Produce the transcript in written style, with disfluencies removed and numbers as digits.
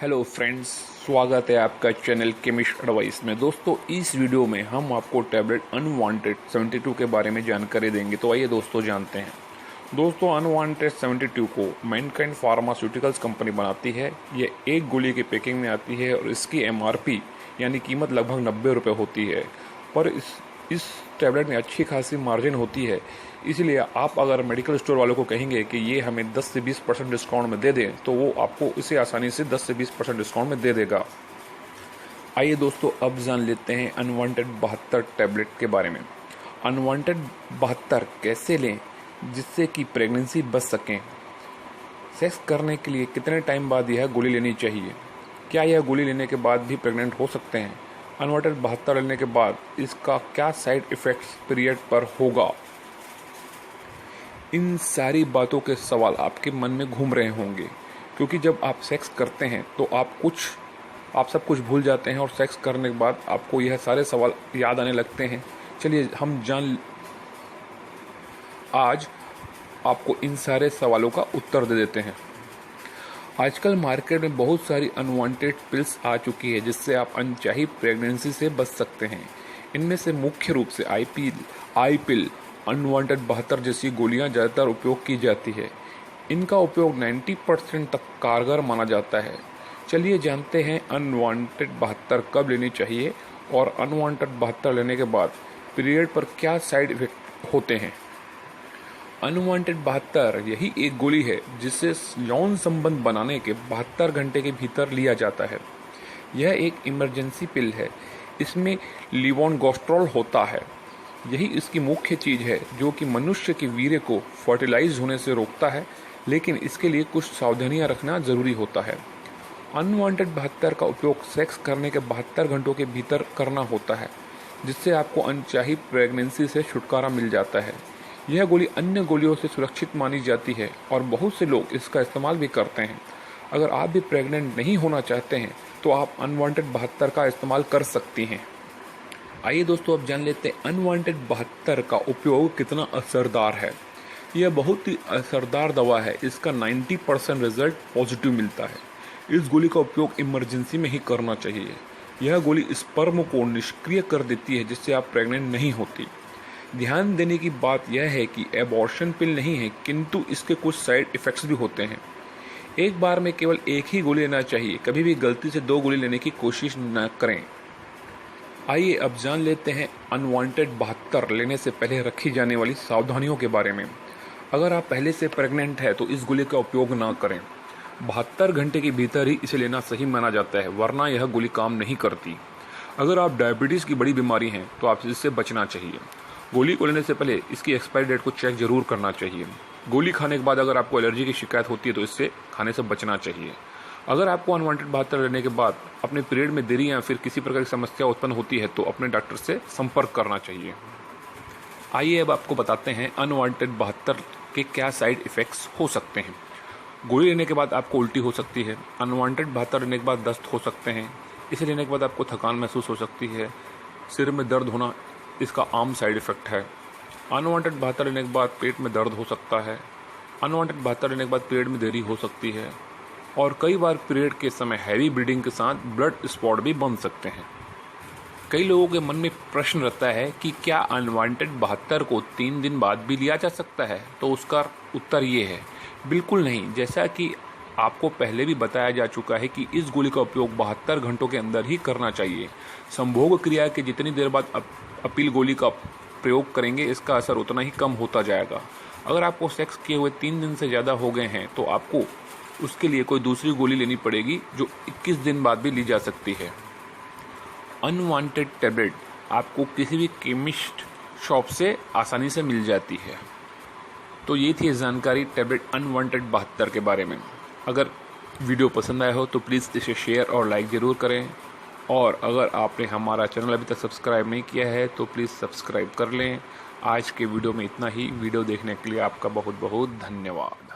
Hello friends, स्वागत है आपका चैनल केमिस्ट एडवाइस में। दोस्तों, इस वीडियो में हम आपको टैबलेट अनवांटेड 72 के बारे में जानकारी देंगे। तो आइए दोस्तों जानते हैं। दोस्तों, अनवांटेड 72 को मैनकाइंड फार्मास्यूटिकल्स कंपनी बनाती है। ये एक गोली की पैकिंग में आती है और इसकी MRP यानी कीमत लगभग 90 रुपये होती है। पर इस टैबलेट में अच्छी खासी मार्जिन होती है, इसलिए आप अगर मेडिकल स्टोर वालों को कहेंगे कि ये हमें 10 से 20% डिस्काउंट में दे दें तो वो आपको इसे आसानी से 10 से 20% डिस्काउंट में दे देगा। आइए दोस्तों, अब जान लेते हैं अनवांटेड 72 टैबलेट के बारे में। अनवांटेड 72 कैसे लें जिससे कि प्रेगनेंसी बच सकें। सेक्स करने के लिए कितने टाइम बाद यह गोली लेनी चाहिए। क्या यह गोली लेने के बाद भी प्रेग्नेंट हो सकते हैं। अनवांटेड 72 लेने के बाद इसका क्या साइड इफेक्ट्स पीरियड पर होगा। इन सारी बातों के सवाल आपके मन में घूम रहे होंगे, क्योंकि जब आप सेक्स करते हैं तो आप सब कुछ भूल जाते हैं और सेक्स करने के बाद आपको यह सारे सवाल याद आने लगते हैं। चलिए आज आपको इन सारे सवालों का उत्तर दे देते हैं। आजकल मार्केट में बहुत सारी अनवांटेड पिल्स आ चुकी है जिससे आप अनचाही प्रेगनेंसी से बच सकते हैं। इनमें से मुख्य रूप से आई पिल अनवांटेड 72 जैसी गोलियां ज़्यादातर उपयोग की जाती है। इनका उपयोग 90% तक कारगर माना जाता है। चलिए जानते हैं अनवांटेड 72 कब लेनी चाहिए और अनवांटेड 72 लेने के बाद पीरियड पर क्या साइड इफेक्ट होते हैं। अनवांटेड 72 यही एक गोली है जिसे यौन संबंध बनाने के 72 घंटे के भीतर लिया जाता है। यह एक इमरजेंसी पिल है। इसमें लेवोनगोस्ट्रोल होता है। यही इसकी मुख्य चीज है जो कि मनुष्य के वीर्य को फर्टिलाइज होने से रोकता है, लेकिन इसके लिए कुछ सावधानियां रखना जरूरी होता है। अनवांटेड 72 का उपयोग सेक्स करने के 72 घंटों के भीतर करना होता है, जिससे आपको अनचाही प्रेगनेंसी से छुटकारा मिल जाता है। यह गोली अन्य गोलियों से सुरक्षित मानी जाती है और बहुत से लोग इसका इस्तेमाल भी करते हैं। अगर आप भी प्रेग्नेंट नहीं होना चाहते हैं तो आप अनवांटेड 72 का इस्तेमाल कर सकती हैं। आइए दोस्तों, अब जान लेते हैं अनवांटेड 72 का उपयोग कितना असरदार है। यह बहुत ही असरदार दवा है। इसका 90% रिजल्ट पॉजिटिव मिलता है। इस गोली का उपयोग इमरजेंसी में ही करना चाहिए। यह गोली स्पर्म को निष्क्रिय कर देती है जिससे आप प्रेग्नेंट नहीं होती। ध्यान देने की बात यह है कि एबॉर्शन पिल नहीं है, किंतु इसके कुछ साइड इफेक्ट्स भी होते हैं। एक बार में केवल एक ही गोली लेना चाहिए। कभी भी गलती से 2 गोली लेने की कोशिश न करें। आइए अब जान लेते हैं अनवांटेड 72 लेने से पहले रखी जाने वाली सावधानियों के बारे में। अगर आप पहले से प्रेग्नेंट है तो इस गोली का उपयोग ना करें। 72 घंटे के भीतर ही इसे लेना सही माना जाता है, वरना यह गोली काम नहीं करती। अगर आप डायबिटीज़ की बड़ी बीमारी है तो आप इससे बचना चाहिए। गोली को लेने से पहले इसकी एक्सपायरी डेट को चेक जरूर करना चाहिए। गोली खाने के बाद अगर आपको एलर्जी की शिकायत होती है तो इससे खाने से बचना चाहिए। अगर आपको अनवांटेड 72 लेने के बाद अपने पीरियड में देरी या फिर किसी प्रकार की समस्या उत्पन्न होती है तो अपने डॉक्टर से संपर्क करना चाहिए। आइए अब आपको बताते हैं अनवांटेड 72 के क्या साइड इफेक्ट्स हो सकते हैं। गोली लेने के बाद आपको उल्टी हो सकती है। अनवांटेड 72 लेने के बाद दस्त हो सकते हैं। इसे लेने के बाद आपको थकान महसूस हो सकती है। सिर में दर्द होना इसका आम साइड इफेक्ट है। अनवांटेड 72 लेने के बाद पेट में दर्द हो सकता है। अनवांटेड 72 लेने के बाद पीरियड में देरी हो सकती है और कई बार पीरियड के समय हैवी ब्लीडिंग के साथ ब्लड स्पॉट भी बन सकते हैं। कई लोगों के मन में प्रश्न रहता है कि क्या अनवांटेड 72 को 3 दिन बाद भी लिया जा सकता है। तो उसका उत्तर ये है, बिल्कुल नहीं। जैसा कि आपको पहले भी बताया जा चुका है कि इस गोली का उपयोग 72 घंटों के अंदर ही करना चाहिए। संभोग क्रिया के जितनी देर बाद अपील गोली का प्रयोग करेंगे इसका असर उतना ही कम होता जाएगा। अगर आपको सेक्स किए हुए 3 दिन से ज़्यादा हो गए हैं तो आपको उसके लिए कोई दूसरी गोली लेनी पड़ेगी जो 21 दिन बाद भी ली जा सकती है। अनवांटेड टैबलेट आपको किसी भी केमिस्ट शॉप से आसानी से मिल जाती है। तो ये थी जानकारी टैबलेट अनवांटेड 72 के बारे में। अगर वीडियो पसंद आया हो तो प्लीज़ इसे शेयर और लाइक ज़रूर करें, और अगर आपने हमारा चैनल अभी तक सब्सक्राइब नहीं किया है तो प्लीज़ सब्सक्राइब कर लें। आज के वीडियो में इतना ही। वीडियो देखने के लिए आपका बहुत बहुत धन्यवाद।